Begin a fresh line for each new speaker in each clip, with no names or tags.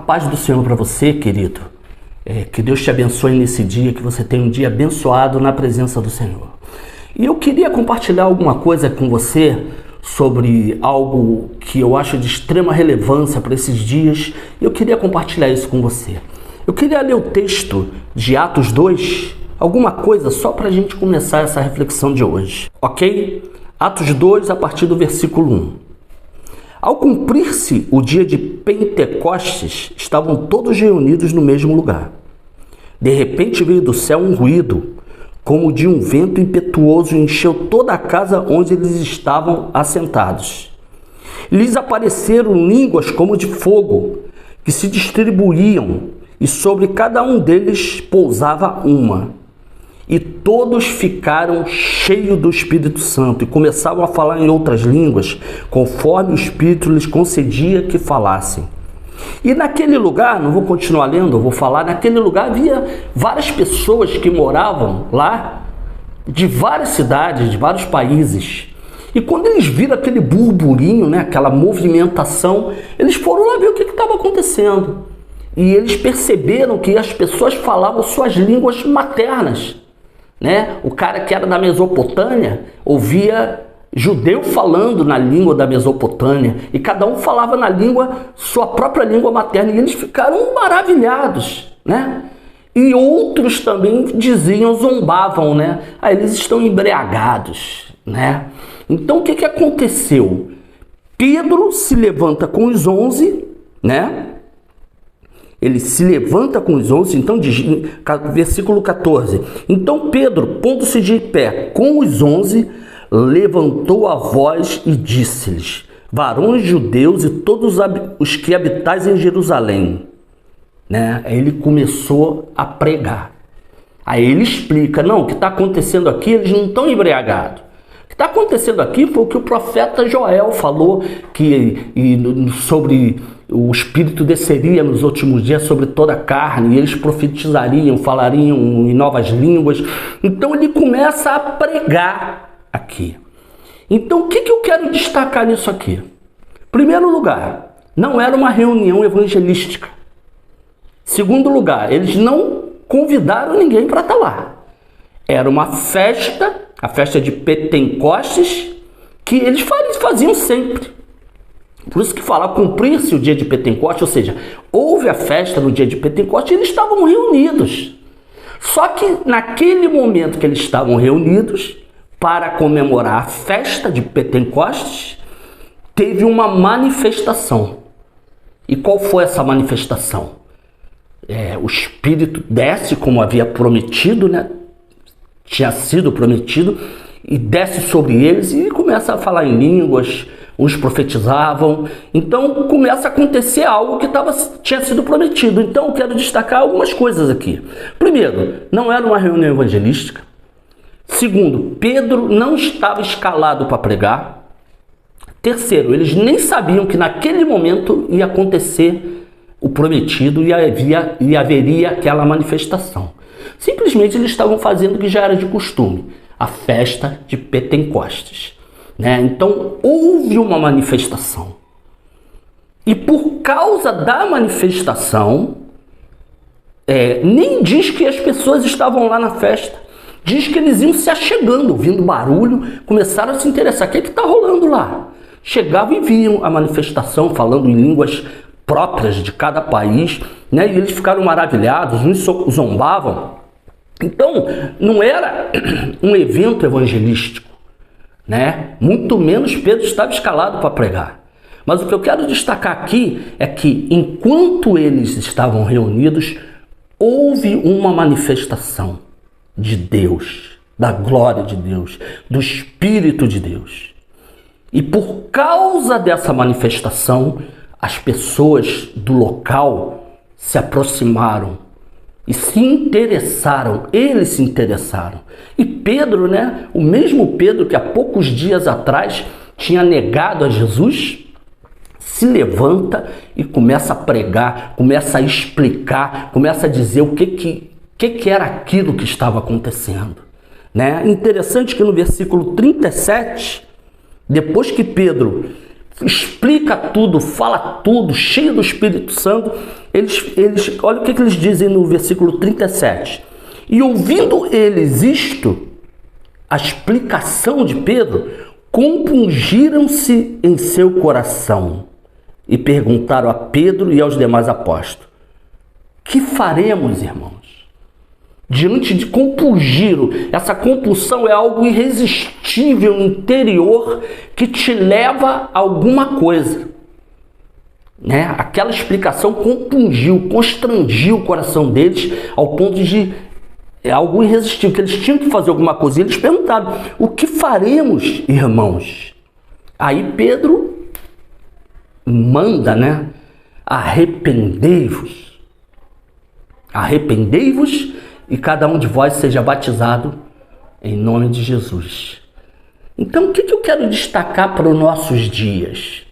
paz do Senhor para você, querido. Que Deus te abençoe nesse dia, que você tenha um dia abençoado na presença do Senhor. E eu queria compartilhar alguma coisa com você sobre algo que eu acho de extrema relevância para esses dias. Eu queria compartilhar isso com você. Eu queria ler o texto de Atos 2, alguma coisa só para a gente começar essa reflexão de hoje, ok? Atos 2, a partir do versículo 1. Ao cumprir-se o dia de Pentecostes, estavam todos reunidos no mesmo lugar. De repente veio do céu um ruído, como de um vento impetuoso, e encheu toda a casa onde eles estavam assentados. Lhes apareceram línguas como de fogo, que se distribuíam, e sobre cada um deles pousava uma. E todos ficaram cheios do Espírito Santo e começavam a falar em outras línguas, conforme o Espírito lhes concedia que falassem. E naquele lugar, não vou continuar lendo, eu vou falar, naquele lugar havia várias pessoas que moravam lá, de várias cidades, de vários países. E quando eles viram aquele burburinho, aquela movimentação, eles foram lá ver o que estava acontecendo. E eles perceberam que as pessoas falavam suas línguas maternas. O cara que era da Mesopotâmia ouvia judeu falando na língua da Mesopotâmia, e cada um falava na sua própria língua materna, e eles ficaram maravilhados, E outros também diziam, zombavam, eles estão embriagados, Então o que aconteceu? Pedro se levanta com os 11, Ele se levanta com os 11, então diz, versículo 14. Então Pedro, pondo-se de pé com os 11, levantou a voz e disse-lhes: varões judeus e todos os que habitais em Jerusalém. Aí ele começou a pregar. Aí ele explica, o que está acontecendo aqui, eles não estão embriagados. O que está acontecendo aqui foi o que o profeta Joel falou, sobre o Espírito desceria nos últimos dias sobre toda a carne, e eles profetizariam, falariam em novas línguas. Então ele começa a pregar aqui. Então o que eu quero destacar nisso aqui? Em primeiro lugar, não era uma reunião evangelística. Segundo lugar, eles não convidaram ninguém para estar lá. Era uma festa, a festa de Pentecostes, que eles faziam sempre. Por isso que fala, cumprir-se o dia de Pentecostes, ou seja, houve a festa no dia de Pentecostes e eles estavam reunidos. Só que naquele momento que eles estavam reunidos, para comemorar a festa de Pentecostes, teve uma manifestação. E qual foi essa manifestação? O Espírito desce, como havia prometido, tinha sido prometido, e desce sobre eles e começa a falar em línguas. Uns profetizavam, então começa a acontecer algo que tinha sido prometido. Então eu quero destacar algumas coisas aqui. Primeiro, não era uma reunião evangelística. Segundo, Pedro não estava escalado para pregar. Terceiro, eles nem sabiam que naquele momento ia acontecer o prometido e haveria aquela manifestação. Simplesmente eles estavam fazendo o que já era de costume, a festa de Pentecostes. Então houve uma manifestação, e por causa da manifestação, nem diz que as pessoas estavam lá na festa, diz que eles iam se achegando, ouvindo barulho, começaram a se interessar, o que está rolando lá? Chegavam e viam a manifestação, falando em línguas próprias de cada país, e eles ficaram maravilhados, uns zombavam. Então não era um evento evangelístico, muito menos Pedro estava escalado para pregar. Mas o que eu quero destacar aqui é que enquanto eles estavam reunidos, houve uma manifestação de Deus, da glória de Deus, do Espírito de Deus. E por causa dessa manifestação, as pessoas do local se aproximaram e se interessaram, eles se interessaram. E Pedro, o mesmo Pedro que há poucos dias atrás tinha negado a Jesus, se levanta e começa a pregar, começa a explicar, começa a dizer o que era aquilo que estava acontecendo. Interessante que no versículo 37, depois que Pedro explica tudo, fala tudo, cheio do Espírito Santo, olha o que eles dizem no versículo 37. E ouvindo eles isto, a explicação de Pedro, compungiram-se em seu coração e perguntaram a Pedro e aos demais apóstolos: que faremos, irmãos? Diante de compungir, essa compulsão é algo irresistível, interior, que te leva a alguma coisa. Né? Aquela explicação compungiu, constrangiu o coração deles ao ponto de algo irresistível, que eles tinham que fazer alguma coisa. E eles perguntaram: o que faremos, irmãos? Aí Pedro manda, né? Arrependei-vos. Arrependei-vos e cada um de vós seja batizado em nome de Jesus. Então, o que eu quero destacar para os nossos dias?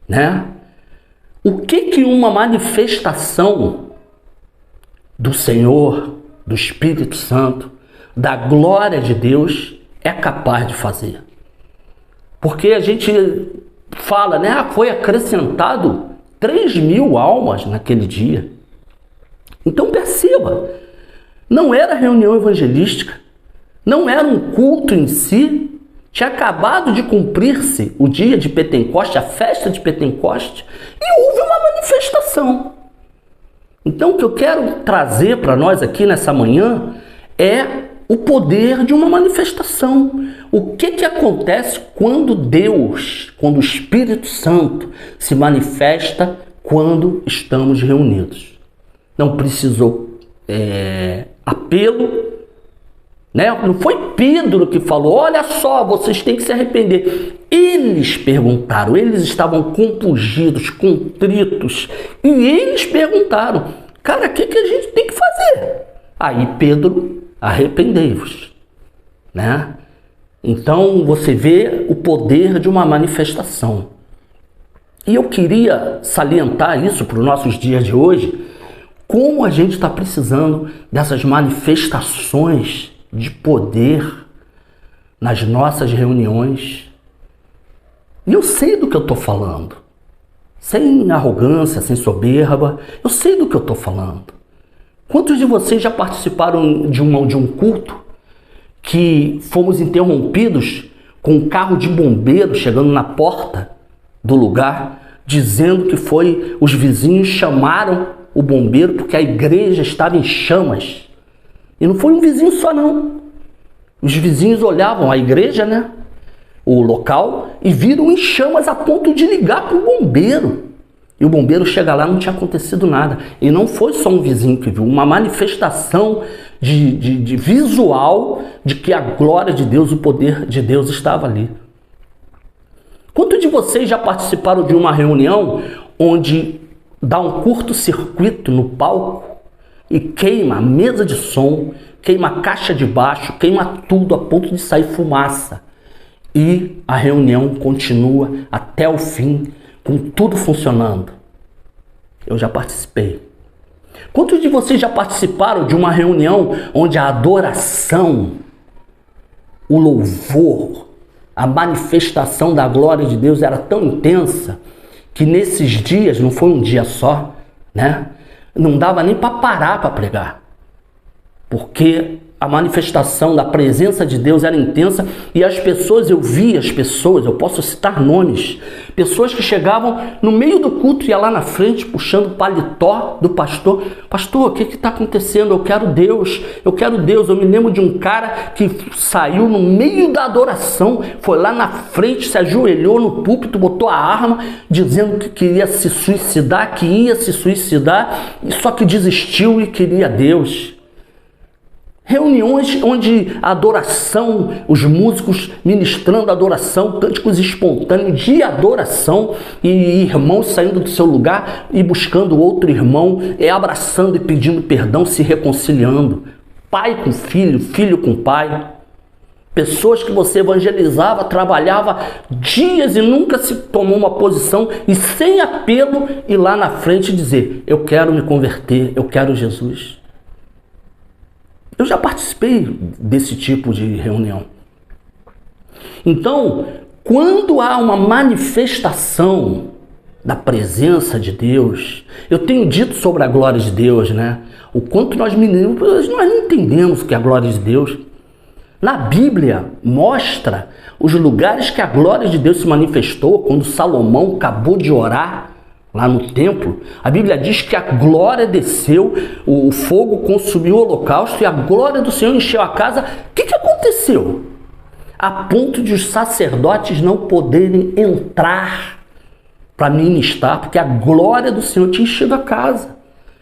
Né? O que uma manifestação do Senhor, do Espírito Santo, da glória de Deus é capaz de fazer? Porque a gente fala, né? Foi acrescentado 3.000 almas naquele dia. Então perceba, não era reunião evangelística, não era um culto em si, tinha acabado de cumprir-se o dia de Pentecoste, a festa de Pentecoste, e houve uma manifestação. Então o que eu quero trazer para nós aqui nessa manhã é o poder de uma manifestação. O que acontece quando Deus, quando o Espírito Santo se manifesta quando estamos reunidos? Não precisou apelo, né? Não foi Pedro que falou: olha só, vocês têm que se arrepender. Eles perguntaram, eles estavam compungidos, contritos, e eles perguntaram: cara, o que a gente tem que fazer? Aí Pedro: arrependei-vos, né? Então você vê o poder de uma manifestação. E eu queria salientar isso para os nossos dias de hoje, como a gente está precisando dessas manifestações de poder nas nossas reuniões. E eu sei do que eu estou falando. Sem arrogância, sem soberba, eu sei do que eu estou falando. Quantos de vocês já participaram de um culto que fomos interrompidos com um carro de bombeiro chegando na porta do lugar, dizendo que os vizinhos chamaram o bombeiro porque a igreja estava em chamas? E não foi um vizinho só, não. Os vizinhos olhavam a igreja, né? O local, e viram em chamas a ponto de ligar para o bombeiro. E o bombeiro chega lá, não tinha acontecido nada. E não foi só um vizinho que viu, uma manifestação de visual de que a glória de Deus, o poder de Deus estava ali. Quantos de vocês já participaram de uma reunião onde dá um curto-circuito no palco e queima a mesa de som, queima a caixa de baixo, queima tudo a ponto de sair fumaça? E a reunião continua até o fim, com tudo funcionando? Eu já participei. Quantos de vocês já participaram de uma reunião onde a adoração, o louvor, a manifestação da glória de Deus era tão intensa que nesses dias, não foi um dia só, né? Não dava nem para parar para pregar, porque a manifestação da presença de Deus era intensa e as pessoas, eu via as pessoas, eu posso citar nomes, pessoas que chegavam no meio do culto e ia lá na frente puxando o paletó do pastor. Pastor, o que está acontecendo? Eu quero Deus, eu quero Deus. Eu me lembro de um cara que saiu no meio da adoração, foi lá na frente, se ajoelhou no púlpito, botou a arma, dizendo que queria se suicidar, que ia se suicidar, só que desistiu e queria Deus. Reuniões onde a adoração, os músicos ministrando adoração, cânticos espontâneos de adoração, e irmãos saindo do seu lugar e buscando outro irmão, abraçando e pedindo perdão, se reconciliando. Pai com filho, filho com pai. Pessoas que você evangelizava, trabalhava dias e nunca se tomou uma posição, e sem apelo ir lá na frente dizer: eu quero me converter, eu quero Jesus. Eu já participei desse tipo de reunião. Então, Quando há uma manifestação da presença de Deus, eu tenho dito sobre a glória de Deus, né? O quanto nós não entendemos o que é a glória de Deus. Na Bíblia mostra os lugares que a glória de Deus se manifestou quando Salomão acabou de orar lá no templo. A Bíblia diz que a glória desceu, o fogo consumiu o holocausto e a glória do Senhor encheu a casa. O que aconteceu? A ponto de os sacerdotes não poderem entrar para ministrar, porque a glória do Senhor tinha enchido a casa.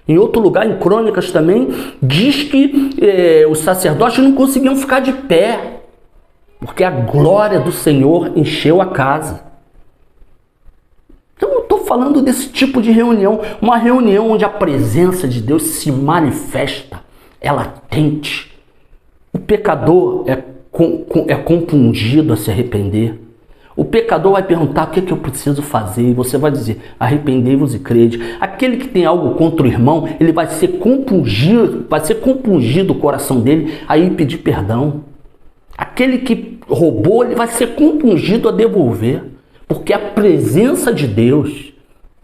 Em outro lugar, em Crônicas também, diz que os sacerdotes não conseguiam ficar de pé, porque a glória do Senhor encheu a casa. Então eu estou falando desse tipo de reunião, uma reunião onde a presença de Deus se manifesta, é latente. O pecador é compungido a se arrepender. O pecador vai perguntar o que eu preciso fazer e você vai dizer, arrependei-vos e crede. Aquele que tem algo contra o irmão, ele vai ser compungido o coração dele a ir pedir perdão. Aquele que roubou, ele vai ser compungido a devolver, porque a presença de Deus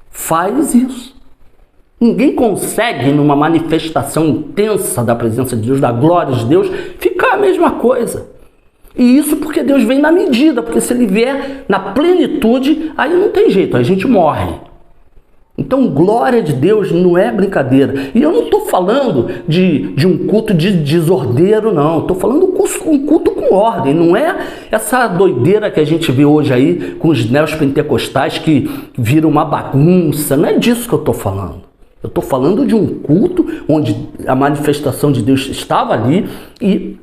faz isso. Ninguém consegue, numa manifestação intensa da presença de Deus, da glória de Deus, ficar a mesma coisa. E isso porque Deus vem na medida, porque se ele vier na plenitude, aí não tem jeito, aí a gente morre. Então, glória de Deus não é brincadeira. E eu não estou falando de um culto de desordeiro, não. Estou falando um culto com ordem. Não é essa doideira que a gente vê hoje aí com os neopentecostais que viram uma bagunça. Não é disso que eu estou falando. Eu estou falando de um culto onde a manifestação de Deus estava ali e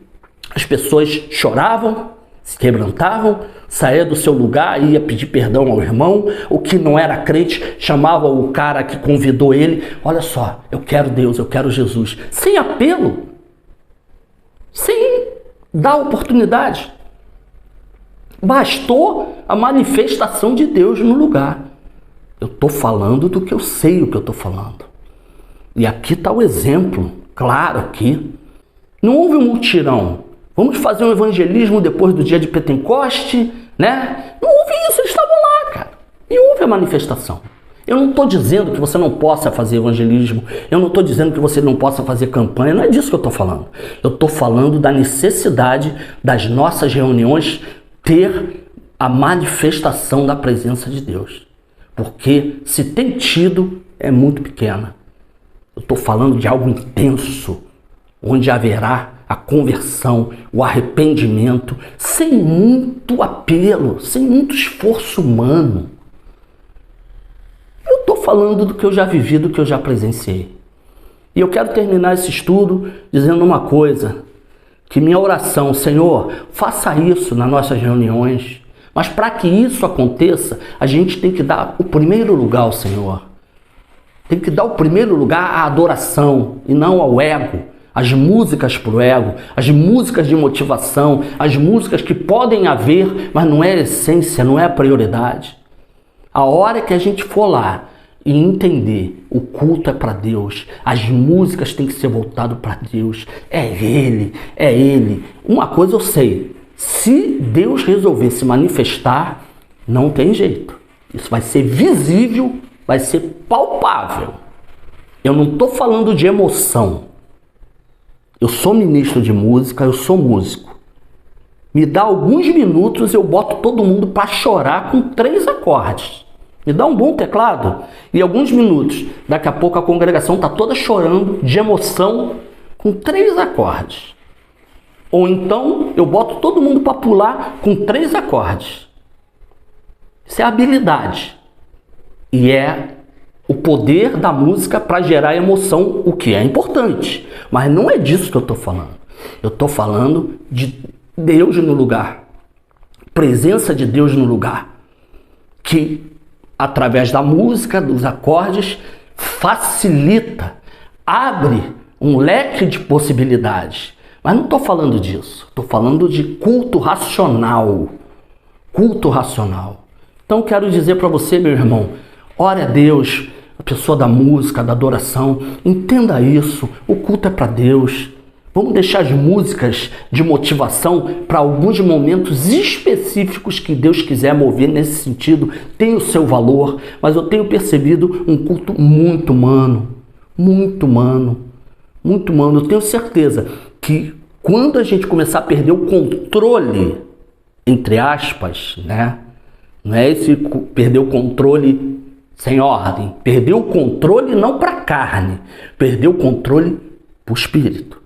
as pessoas choravam, se quebrantavam, saía do seu lugar e ia pedir perdão ao irmão. O que não era crente chamava o cara que convidou ele. Olha só, eu quero Deus, eu quero Jesus. Sem apelo, sem dar oportunidade. Bastou a manifestação de Deus no lugar. Eu estou falando do que eu sei o que eu estou falando. E aqui está o exemplo, claro aqui. Não houve um mutirão. Vamos fazer um evangelismo depois do dia de Pentecoste, né? Não houve isso, eles estavam lá, cara. E houve a manifestação. Eu não estou dizendo que você não possa fazer evangelismo. Eu não estou dizendo que você não possa fazer campanha. Não é disso que eu estou falando. Eu estou falando da necessidade das nossas reuniões ter a manifestação da presença de Deus. Porque se tem tido, é muito pequena. Eu estou falando de algo intenso, onde haverá a conversão, o arrependimento, sem muito apelo, sem muito esforço humano. Eu estou falando do que eu já vivi, do que eu já presenciei. E eu quero terminar esse estudo dizendo uma coisa, que minha oração, Senhor, faça isso nas nossas reuniões, mas para que isso aconteça, a gente tem que dar o primeiro lugar ao Senhor. Tem que dar o primeiro lugar à adoração e não ao ego. As músicas para o ego, as músicas de motivação, as músicas que podem haver, mas não é a essência, não é a prioridade. A hora que a gente for lá e entender o culto é para Deus, as músicas têm que ser voltadas para Deus, é Ele. Uma coisa eu sei, se Deus resolver se manifestar, não tem jeito. Isso vai ser visível, vai ser palpável. Eu não estou falando de emoção. Eu sou ministro de música, eu sou músico. Me dá alguns minutos, eu boto todo mundo para chorar com 3 acordes. Me dá um bom teclado e alguns minutos. Daqui a pouco a congregação está toda chorando de emoção com 3 acordes. Ou então eu boto todo mundo para pular com 3 acordes. Isso é habilidade. E é o poder da música para gerar emoção, o que é importante. Mas não é disso que eu estou falando. Eu estou falando de Deus no lugar. Presença de Deus no lugar. Que, através da música, dos acordes, facilita, abre um leque de possibilidades. Mas não estou falando disso. Estou falando de culto racional. Culto racional. Então quero dizer para você, meu irmão, ore a Deus, a pessoa da música, da adoração, entenda isso, o culto é para Deus. Vamos deixar as músicas de motivação para alguns momentos específicos que Deus quiser mover nesse sentido. Tem o seu valor, mas eu tenho percebido um culto muito humano, muito humano, muito humano. Eu tenho certeza que quando a gente começar a perder o controle, entre aspas, né? Não é esse perder o controle sem ordem. Perder o controle não para a carne, perder o controle para o espírito.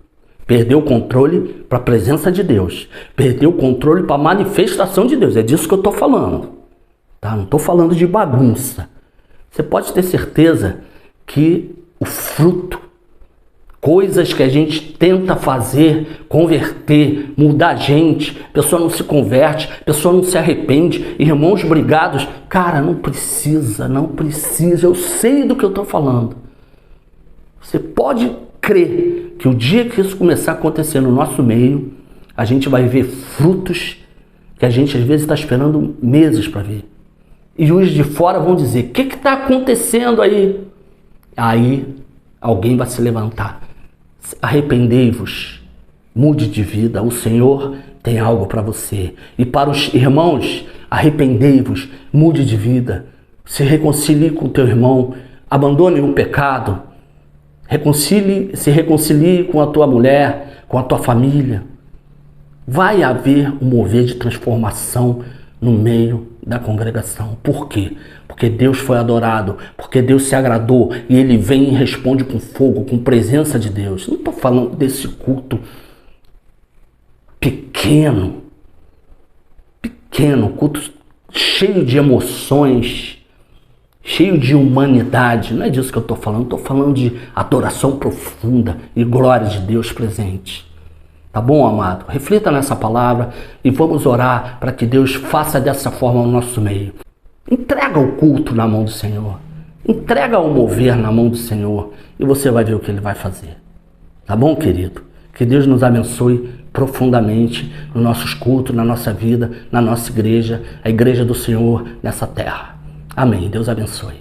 Perder o controle para a presença de Deus. Perder o controle para a manifestação de Deus. É disso que eu estou falando. Tá? Não estou falando de bagunça. Você pode ter certeza que o fruto, coisas que a gente tenta fazer, converter, mudar a gente, a pessoa não se converte, a pessoa não se arrepende, irmãos brigados. Cara, não precisa. Eu sei do que eu estou falando. Você pode crer que o dia que isso começar a acontecer no nosso meio, a gente vai ver frutos que a gente às vezes está esperando meses para ver. E os de fora vão dizer: o que está acontecendo aí? Aí alguém vai se levantar. Arrependei-vos, mude de vida, o Senhor tem algo para você. E para os irmãos, arrependei-vos, mude de vida, se reconcilie com o teu irmão, abandone o pecado, se reconcilie com a tua mulher, com a tua família. Vai haver um mover de transformação no meio da congregação. Por quê? Porque Deus foi adorado, porque Deus se agradou e Ele vem e responde com fogo, com presença de Deus. Não estou falando desse culto pequeno, culto cheio de emoções, cheio de humanidade. Não é disso que eu estou falando. Estou falando de adoração profunda e glória de Deus presente. Tá bom, amado? Reflita nessa palavra e vamos orar para que Deus faça dessa forma no nosso meio. Entrega o culto na mão do Senhor. Entrega o mover na mão do Senhor e você vai ver o que Ele vai fazer. Tá bom, querido? Que Deus nos abençoe profundamente nos nossos cultos, na nossa vida, na nossa igreja, a igreja do Senhor nessa terra. Amém. Deus abençoe.